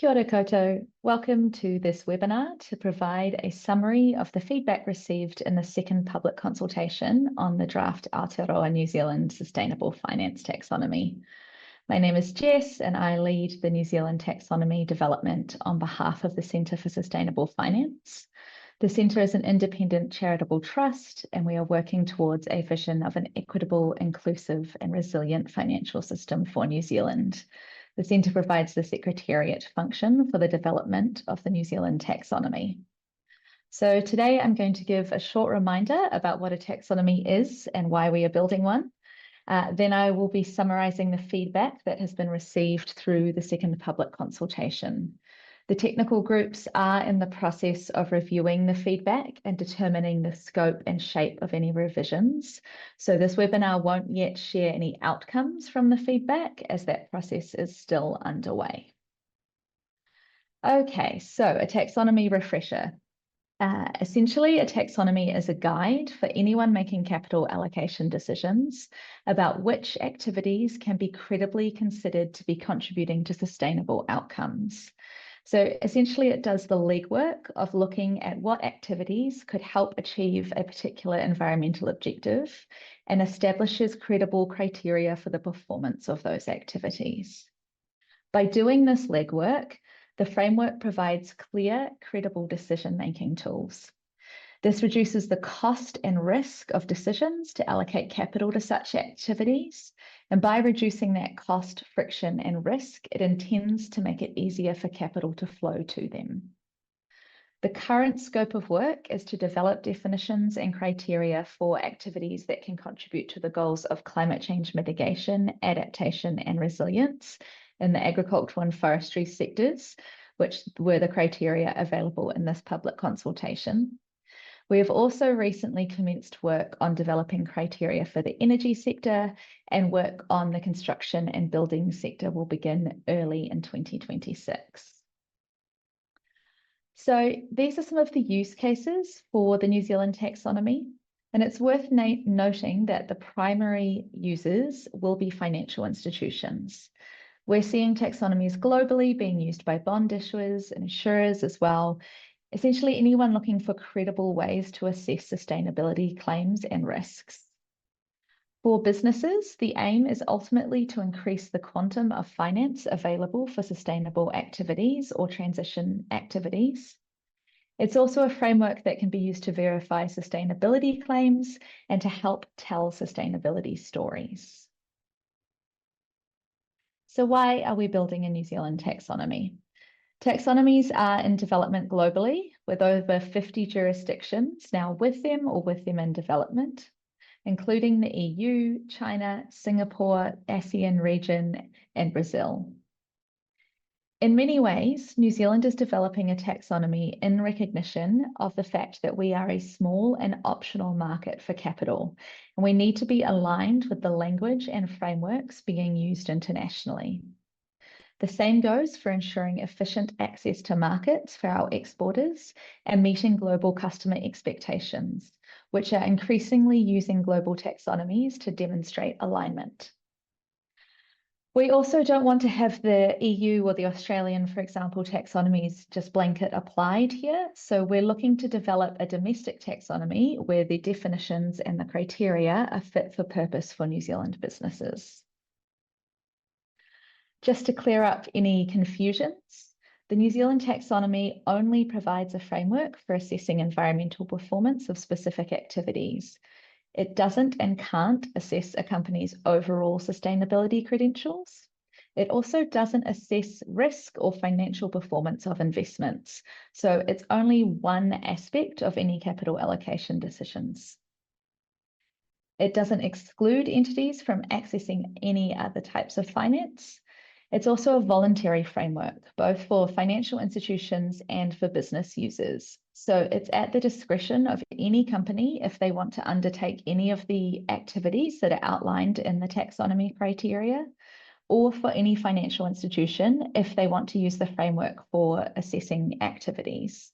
Kia ora koutou. Welcome to this webinar to provide a summary of the feedback received in the second public consultation on the draft Aotearoa New Zealand Sustainable Finance Taxonomy. My name is Jess and I lead the New Zealand Taxonomy development on behalf of the Centre for Sustainable Finance. The Centre is an independent charitable trust and we are working towards a vision of an equitable, inclusive and resilient financial system for New Zealand. The Centre provides the Secretariat function for the development of the New Zealand taxonomy. So today I'm going to give a short reminder about what a taxonomy is and why we are building one. Then I will be summarising the feedback that has been received through the second public consultation. The technical groups are in the process of reviewing the feedback and determining the scope and shape of any revisions. So this webinar won't yet share any outcomes from the feedback as that process is still underway. Okay, so a taxonomy refresher. Essentially, a taxonomy is a guide for anyone making capital allocation decisions about which activities can be credibly considered to be contributing to sustainable outcomes. So essentially, it does the legwork of looking at what activities could help achieve a particular environmental objective and establishes credible criteria for the performance of those activities. By doing this legwork, the framework provides clear, credible decision-making tools. This reduces the cost and risk of decisions to allocate capital to such activities. And by reducing that cost, friction, and risk, it intends to make it easier for capital to flow to them. The current scope of work is to develop definitions and criteria for activities that can contribute to the goals of climate change mitigation, adaptation, and resilience in the agricultural and forestry sectors, which were the criteria available in this public consultation. We have also recently commenced work on developing criteria for the energy sector, and work on the construction and building sector will begin early in 2026. So these are some of the use cases for the New Zealand taxonomy, and it's worth noting that the primary users will be financial institutions. We're seeing taxonomies globally being used by bond issuers and insurers as well. Essentially, anyone looking for credible ways to assess sustainability claims and risks. For businesses, the aim is ultimately to increase the quantum of finance available for sustainable activities or transition activities. It's also a framework that can be used to verify sustainability claims and to help tell sustainability stories. So why are we building a New Zealand taxonomy? Taxonomies are in development globally, with over 50 jurisdictions now with them or with them in development, including the EU, China, Singapore, ASEAN region, and Brazil. In many ways, New Zealand is developing a taxonomy in recognition of the fact that we are a small and optional market for capital, and we need to be aligned with the language and frameworks being used internationally. The same goes for ensuring efficient access to markets for our exporters and meeting global customer expectations, which are increasingly using global taxonomies to demonstrate alignment. We also don't want to have the EU or the Australian, for example, taxonomies just blanket applied here. So we're looking to develop a domestic taxonomy where the definitions and the criteria are fit for purpose for New Zealand businesses. Just to clear up any confusions, the New Zealand taxonomy only provides a framework for assessing environmental performance of specific activities. It doesn't and can't assess a company's overall sustainability credentials. It also doesn't assess risk or financial performance of investments. So it's only one aspect of any capital allocation decisions. It doesn't exclude entities from accessing any other types of finance. It's also a voluntary framework, both for financial institutions and for business users. So it's at the discretion of any company if they want to undertake any of the activities that are outlined in the taxonomy criteria, or for any financial institution if they want to use the framework for assessing activities.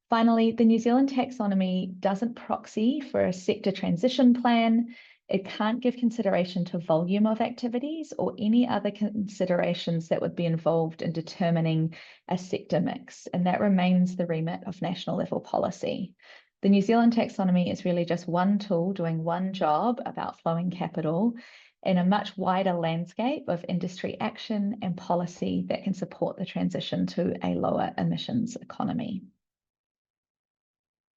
Finally, the New Zealand taxonomy doesn't proxy for a sector transition plan, It can't give consideration to volume of activities or any other considerations that would be involved in determining a sector mix, and that remains the remit of national level policy. The New Zealand taxonomy is really just one tool doing one job about flowing capital in a much wider landscape of industry action and policy that can support the transition to a lower emissions economy.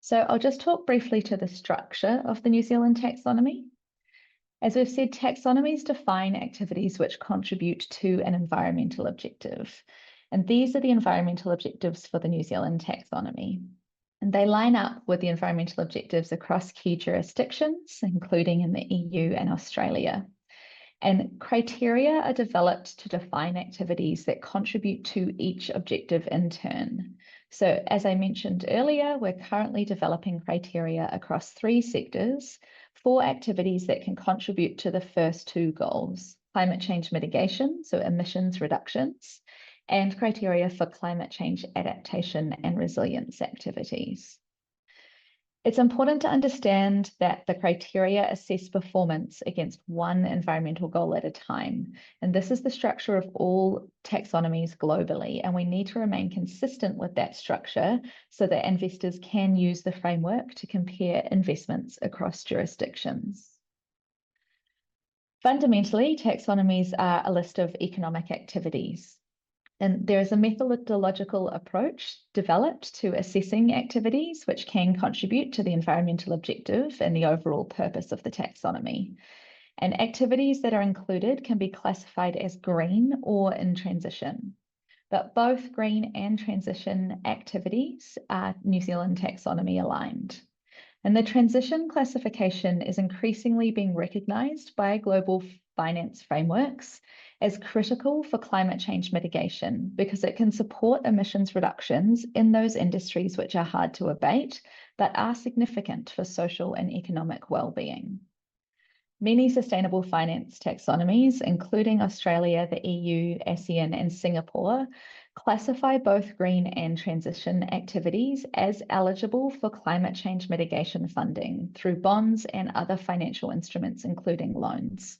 So I'll just talk briefly to the structure of the New Zealand taxonomy. As we've said, taxonomies define activities which contribute to an environmental objective. And these are the environmental objectives for the New Zealand taxonomy. And they line up with the environmental objectives across key jurisdictions, including in the EU and Australia. And criteria are developed to define activities that contribute to each objective in turn. So as I mentioned earlier, we're currently developing criteria across 3 sectors for activities that can contribute to the first 2 goals: climate change mitigation, so emissions reductions, and criteria for climate change adaptation and resilience activities. It's important to understand that the criteria assess performance against one environmental goal at a time. And this is the structure of all taxonomies globally. And we need to remain consistent with that structure so that investors can use the framework to compare investments across jurisdictions. Fundamentally, taxonomies are a list of economic activities. And there is a methodological approach developed to assessing activities which can contribute to the environmental objective and the overall purpose of the taxonomy. And activities that are included can be classified as green or in transition. But both green and transition activities are New Zealand taxonomy aligned. And the transition classification is increasingly being recognised by global finance frameworks as critical for climate change mitigation because it can support emissions reductions in those industries which are hard to abate, but are significant for social and economic well-being. Many sustainable finance taxonomies, including Australia, the EU, ASEAN, and Singapore, classify both green and transition activities as eligible for climate change mitigation funding through bonds and other financial instruments, including loans.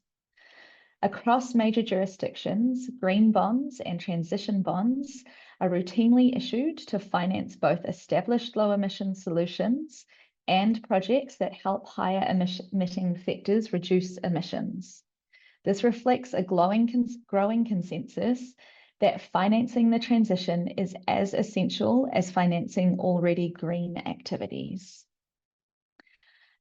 Across major jurisdictions, green bonds and transition bonds are routinely issued to finance both established low emission solutions and projects that help higher emitting sectors reduce emissions. This reflects a growing consensus that financing the transition is as essential as financing already green activities.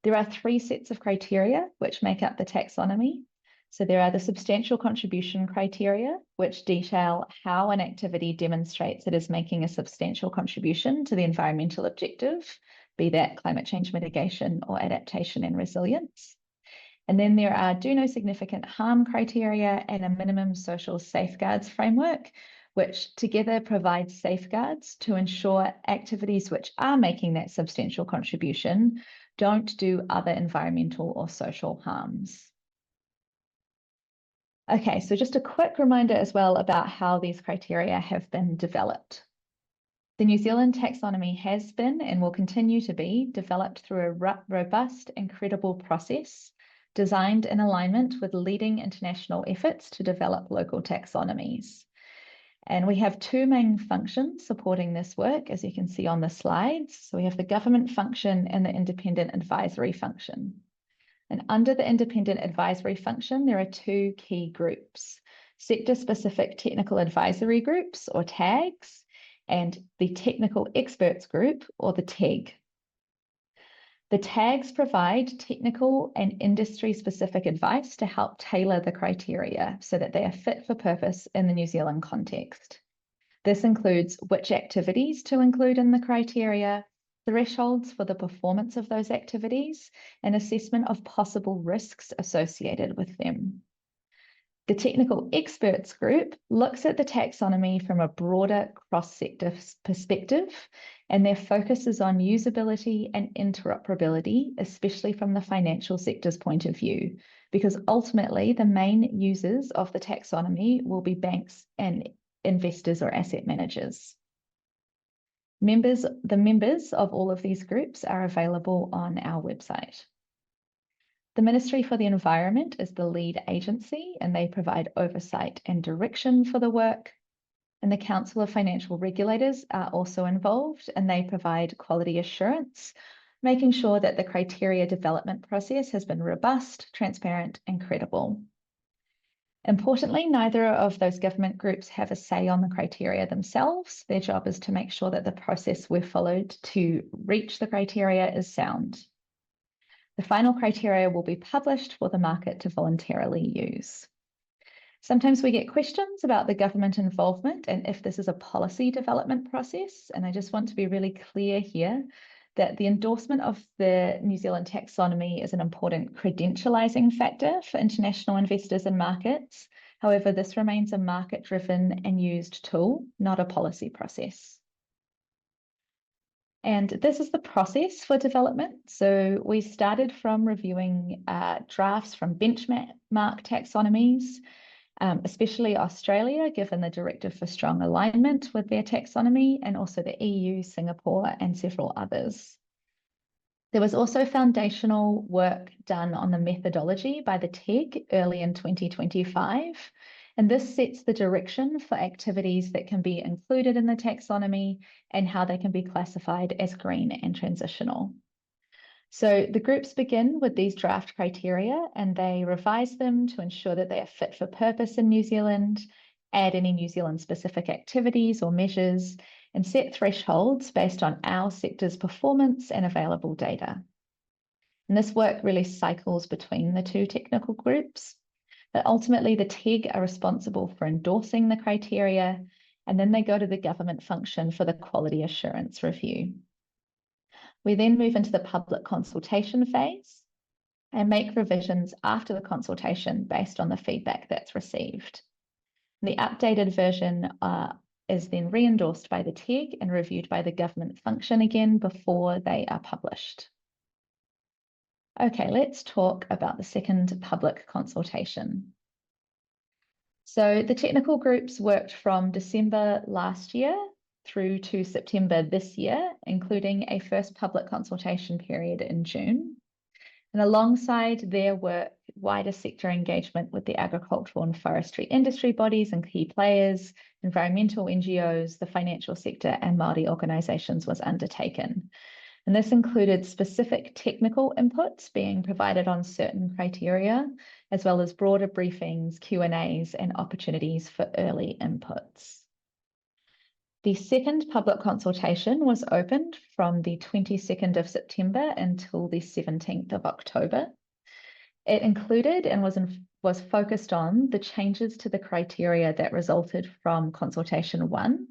There are 3 sets of criteria which make up the taxonomy. So there are the substantial contribution criteria, which detail how an activity demonstrates it is making a substantial contribution to the environmental objective, be that climate change mitigation or adaptation and resilience. And then there are do no significant harm criteria and a minimum social safeguards framework, which together provide safeguards to ensure activities which are making that substantial contribution don't do other environmental or social harms. Okay, so just a quick reminder as well about how these criteria have been developed. The New Zealand taxonomy has been and will continue to be developed through a robust and credible process designed in alignment with leading international efforts to develop local taxonomies. And we have 2 main functions supporting this work, as you can see on the slides. So we have the government function and the independent advisory function. And under the independent advisory function, there are 2 key groups: sector-specific technical advisory groups, or TAGs, and the technical experts group, or the TEG. The TAGs provide technical and industry-specific advice to help tailor the criteria so that they are fit for purpose in the New Zealand context. This includes which activities to include in the criteria, thresholds for the performance of those activities, and assessment of possible risks associated with them. The technical experts group looks at the taxonomy from a broader cross-sector perspective, and their focus is on usability and interoperability, especially from the financial sector's point of view, because ultimately the main users of the taxonomy will be banks and investors or asset managers. The members of all of these groups are available on our website. The Ministry for the Environment is the lead agency, and they provide oversight and direction for the work. And the Council of Financial Regulators are also involved, and they provide quality assurance, making sure that the criteria development process has been robust, transparent, and credible. Importantly, neither of those government groups have a say on the criteria themselves. Their job is to make sure that the process we've followed to reach the criteria is sound. The final criteria will be published for the market to voluntarily use. Sometimes we get questions about the government involvement and if this is a policy development process. And I just want to be really clear here that the endorsement of the New Zealand taxonomy is an important credentialising factor for international investors and markets. However, this remains a market-driven and used tool, not a policy process. And this is the process for development. So we started from reviewing drafts from benchmark taxonomies, especially Australia, given the directive for strong alignment with their taxonomy, and also the EU, Singapore, and several others. There was also foundational work done on the methodology by the TEG early in 2025, and this sets the direction for activities that can be included in the taxonomy and how they can be classified as green and transitional. So the groups begin with these draft criteria and they revise them to ensure that they are fit for purpose in New Zealand, add any New Zealand specific activities or measures, and set thresholds based on our sector's performance and available data. And this work really cycles between the two technical groups, but ultimately the TEG are responsible for endorsing the criteria, and then they go to the government function for the quality assurance review. We then move into the public consultation phase and make revisions after the consultation based on the feedback that's received. The updated version is then re-endorsed by the TEG and reviewed by the government function again before they are published. Okay, let's talk about the second public consultation. So the technical groups worked from December last year through to September this year, including a first public consultation period in June. And alongside their work, wider sector engagement with the agricultural and forestry industry bodies and key players, environmental NGOs, the financial sector, and Māori organisations was undertaken. And this included specific technical inputs being provided on certain criteria, as well as broader briefings, Q&As, and opportunities for early inputs. The second public consultation was opened from the 22nd of September until the 17th of October. It included and was focused on the changes to the criteria that resulted from Consultation 1,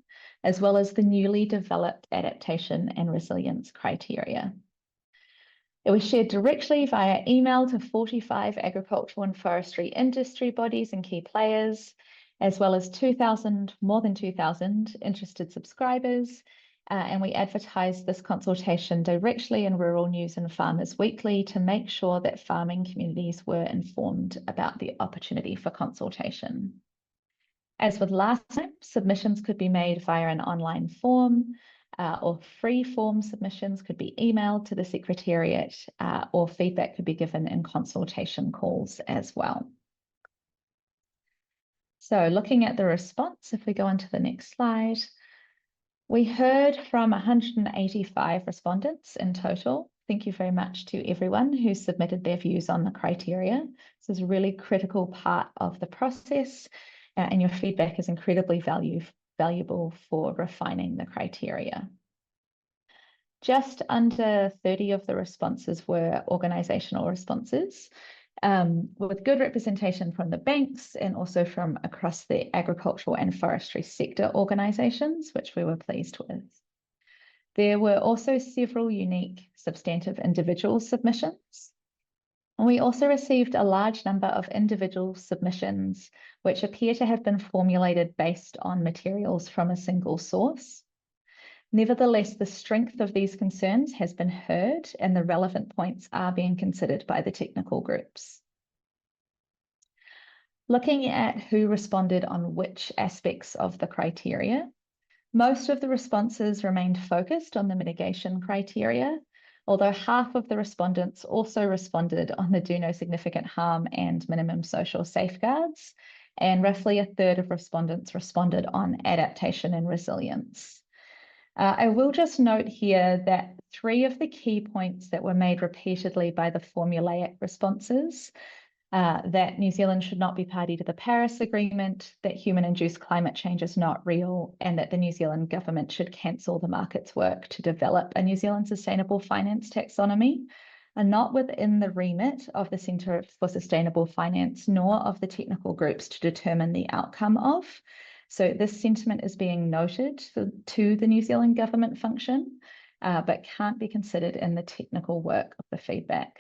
as well as the newly developed adaptation and resilience criteria. It was shared directly via email to 45 agricultural and forestry industry bodies and key players, as well as more than 2,000 interested subscribers. And we advertised this consultation directly in Rural News and Farmers Weekly to make sure that farming communities were informed about the opportunity for consultation. As with last time, submissions could be made via an online form, or free form submissions could be emailed to the Secretariat, or feedback could be given in consultation calls as well. So looking at the response, if we go on to the next slide, we heard from 185 respondents in total. Thank you very much to everyone who submitted their views on the criteria. This is a really critical part of the process, and your feedback is incredibly valuable for refining the criteria. Just under 30 of the responses were organisational responses, with good representation from the banks and also from across the agricultural and forestry sector organisations, which we were pleased with. There were also several unique substantive individual submissions. And we also received a large number of individual submissions, which appear to have been formulated based on materials from a single source. Nevertheless, the strength of these concerns has been heard and the relevant points are being considered by the technical groups. Looking at who responded on which aspects of the criteria, most of the responses remained focused on the mitigation criteria, although half of the respondents also responded on the do no significant harm and minimum social safeguards, and roughly a third of respondents responded on adaptation and resilience. I will just note here that 3 of the key points that were made repeatedly by the formulaic responses, that New Zealand should not be party to the Paris Agreement, that human-induced climate change is not real, and that the New Zealand government should cancel the market's work to develop a New Zealand sustainable finance taxonomy, are not within the remit of the Centre for Sustainable Finance, nor of the technical groups to determine the outcome of. So this sentiment is being noted to the New Zealand government function, but can't be considered in the technical work of the feedback.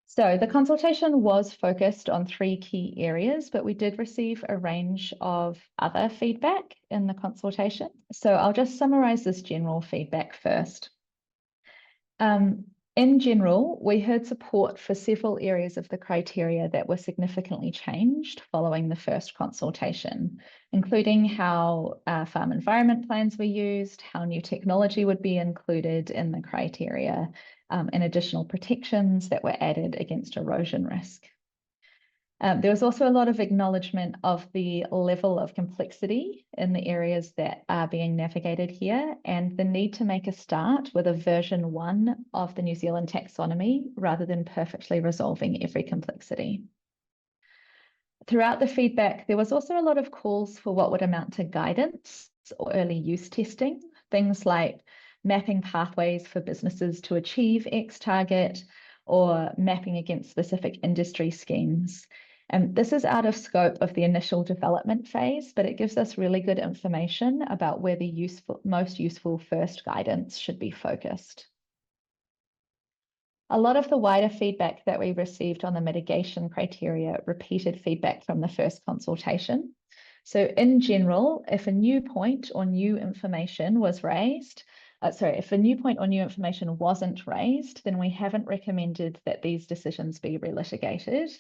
So the consultation was focused on 3 key areas, but we did receive a range of other feedback in the consultation. So I'll just summarize this general feedback first. In general, we heard support for several areas of the criteria that were significantly changed following the first consultation, including how farm environment plans were used, how new technology would be included in the criteria, and additional protections that were added against erosion risk. There was also a lot of acknowledgement of the level of complexity in the areas that are being navigated here, and the need to make a start with a version 1 of the New Zealand taxonomy rather than perfectly resolving every complexity. Throughout the feedback, there was also a lot of calls for what would amount to guidance or early use testing, things like mapping pathways for businesses to achieve X target, or mapping against specific industry schemes. And this is out of scope of the initial development phase, but it gives us really good information about where the most useful first guidance should be focused. A lot of the wider feedback that we received on the mitigation criteria repeated feedback from the first consultation. So in general, if a new point or new information was raised, if a new point or new information wasn't raised, then we haven't recommended that these decisions be relitigated.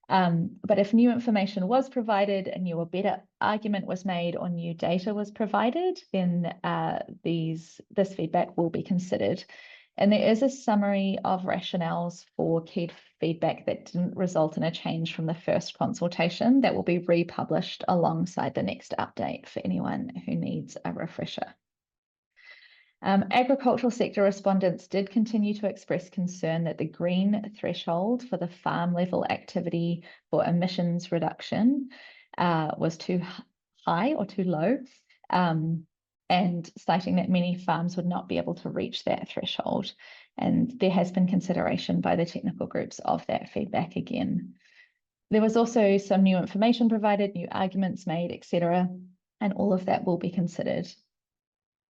But if new information was provided, a new or better argument was made, or new data was provided, then this feedback will be considered. And there is a summary of rationales for key feedback that didn't result in a change from the first consultation that will be republished alongside the next update for anyone who needs a refresher. Agricultural sector respondents did continue to express concern that the green threshold for the farm level activity for emissions reduction was too high or too low, and citing that many farms would not be able to reach that threshold. And there has been consideration by the technical groups of that feedback again. There was also some new information provided, new arguments made, etc., and all of that will be considered.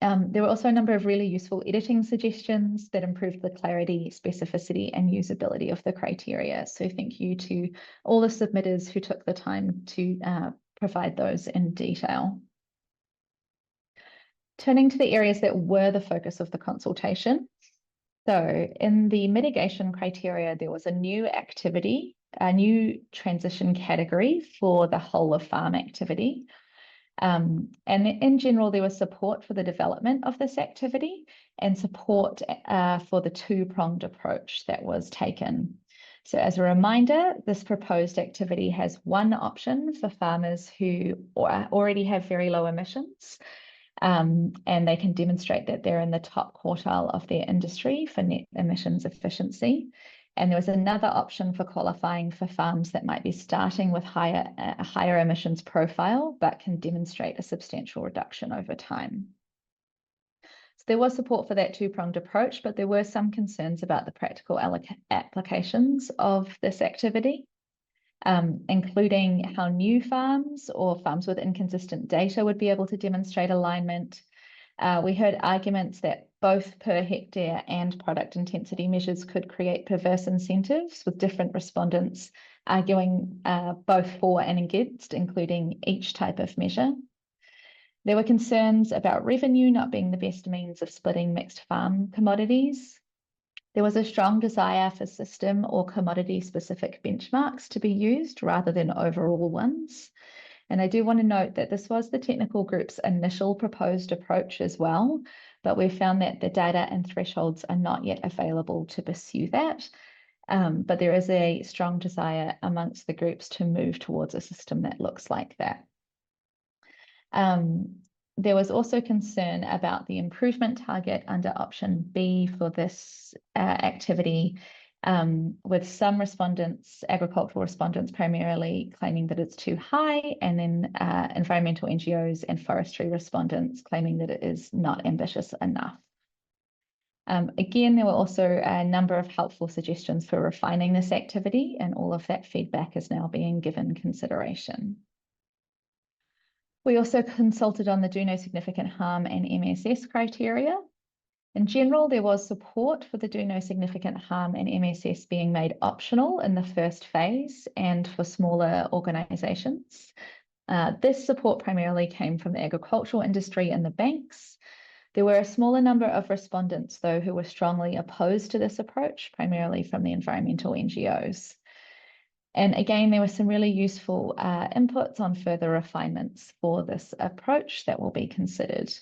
There were also a number of really useful editing suggestions that improved the clarity, specificity, and usability of the criteria. So thank you to all the submitters who took the time to provide those in detail. Turning to the areas that were the focus of the consultation. So in the mitigation criteria, there was a new activity, a new transition category for the whole of farm activity. And in general, there was support for the development of this activity and support for the 2-pronged approach that was taken. So as a reminder, this proposed activity has one option for farmers who already have very low emissions, and they can demonstrate that they're in the top quartile of their industry for net emissions efficiency. And there was another option for qualifying for farms that might be starting with a higher emissions profile, but can demonstrate a substantial reduction over time. So there was support for that 2-pronged approach, but there were some concerns about the practical applications of this activity, including how new farms or farms with inconsistent data would be able to demonstrate alignment. We heard arguments that both per hectare and product intensity measures could create perverse incentives, with different respondents arguing both for and against, including each type of measure. There were concerns about revenue not being the best means of splitting mixed farm commodities. There was a strong desire for system or commodity-specific benchmarks to be used rather than overall ones. And I do want to note that this was the technical group's initial proposed approach as well, but we've found that the data and thresholds are not yet available to pursue that. But there is a strong desire amongst the groups to move towards a system that looks like that. There was also concern about the improvement target under option B for this activity, with some respondents, agricultural respondents primarily, claiming that it's too high, and then environmental NGOs and forestry respondents claiming that it is not ambitious enough. Again, there were also a number of helpful suggestions for refining this activity, and all of that feedback is now being given consideration. We also consulted on the do no significant harm and MSS criteria. In general, there was support for the do no significant harm and MSS being made optional in the first phase and for smaller organisations. This support primarily came from the agricultural industry and the banks. There were a smaller number of respondents, though, who were strongly opposed to this approach, primarily from the environmental NGOs. And again, there were some really useful inputs on further refinements for this approach that will be considered.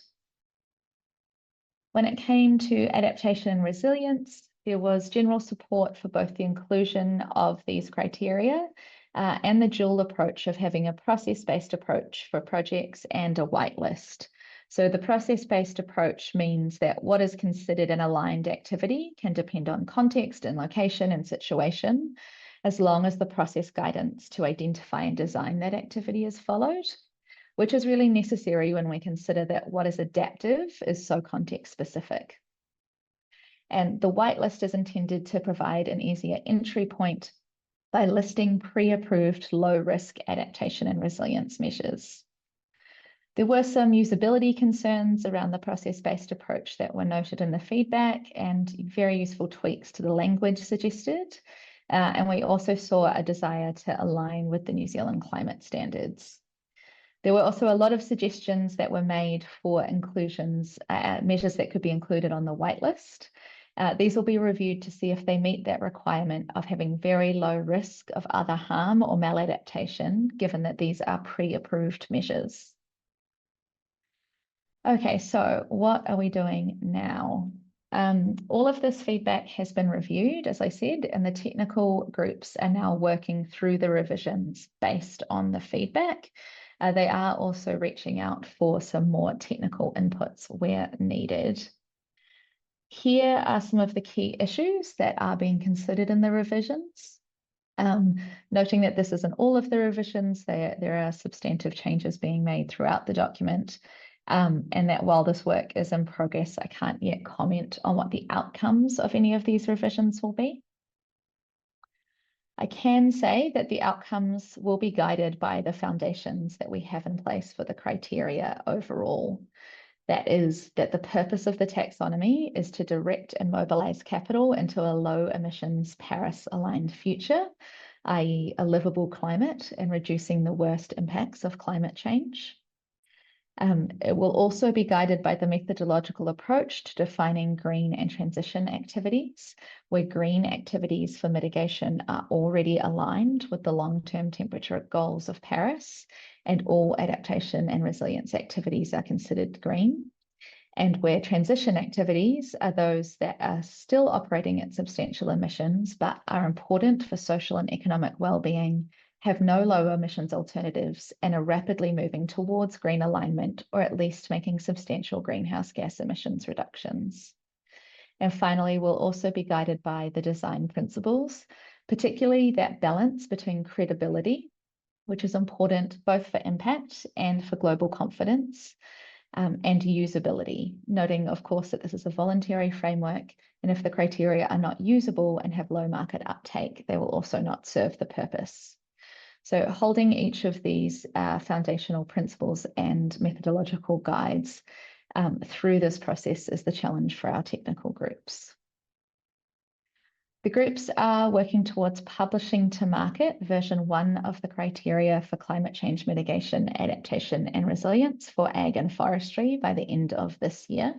When it came to adaptation and resilience, there was general support for both the inclusion of these criteria and the dual approach of having a process-based approach for projects and a whitelist. So the process-based approach means that what is considered an aligned activity can depend on context and location and situation, as long as the process guidance to identify and design that activity is followed, which is really necessary when we consider that what is adaptive is so context specific. And the whitelist is intended to provide an easier entry point by listing pre-approved low-risk adaptation and resilience measures. There were some usability concerns around the process-based approach that were noted in the feedback, and very useful tweaks to the language suggested. And we also saw a desire to align with the New Zealand climate standards. There were also a lot of suggestions that were made for inclusions, measures that could be included on the whitelist. These will be reviewed to see if they meet that requirement of having very low risk of other harm or maladaptation, given that these are pre-approved measures. Okay, so what are we doing now? All of this feedback has been reviewed, as I said, and the technical groups are now working through the revisions based on the feedback. They are also reaching out for some more technical inputs where needed. Here are some of the key issues that are being considered in the revisions. Noting that this isn't all of the revisions, there are substantive changes being made throughout the document. And that while this work is in progress, I can't yet comment on what the outcomes of any of these revisions will be. I can say that the outcomes will be guided by the foundations that we have in place for the criteria overall. That is, that the purpose of the taxonomy is to direct and mobilize capital into a low emissions Paris-aligned future, i.e. a livable climate and reducing the worst impacts of climate change. It will also be guided by the methodological approach to defining green and transition activities, where green activities for mitigation are already aligned with the long-term temperature goals of Paris, and all adaptation and resilience activities are considered green, and where transition activities are those that are still operating at substantial emissions but are important for social and economic well-being, have no low emissions alternatives, and are rapidly moving towards green alignment, or at least making substantial greenhouse gas emissions reductions. And finally, we'll also be guided by the design principles, particularly that balance between credibility, which is important both for impact and for global confidence, and usability, noting, of course, that this is a voluntary framework, and if the criteria are not usable and have low market uptake, they will also not serve the purpose. So holding each of these foundational principles and methodological guides through this process is the challenge for our technical groups. The groups are working towards publishing to market version 1 of the criteria for climate change mitigation, adaptation and resilience for ag and forestry by the end of this year.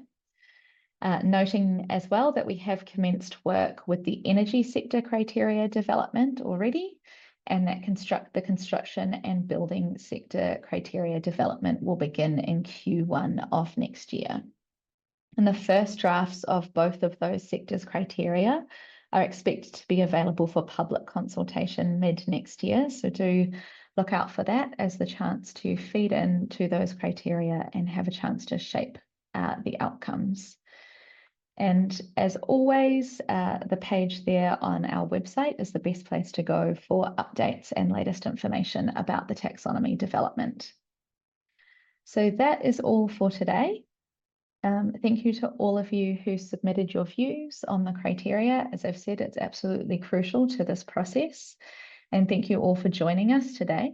Noting as well that we have commenced work with the energy sector criteria development already, and that the construction and building sector criteria development will begin in Q1 of next year. And the first drafts of both of those sectors' criteria are expected to be available for public consultation mid next year. So do look out for that as the chance to feed into those criteria and have a chance to shape the outcomes. And as always, the page there on our website is the best place to go for updates and latest information about the taxonomy development. So that is all for today. Thank you to all of you who submitted your views on the criteria. As I've said, it's absolutely crucial to this process. And thank you all for joining us today.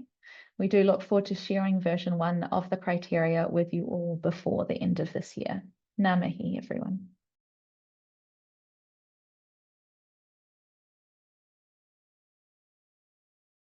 We do look forward to sharing version 1 of the criteria with you all before the end of this year. Ngā mihi, everyone.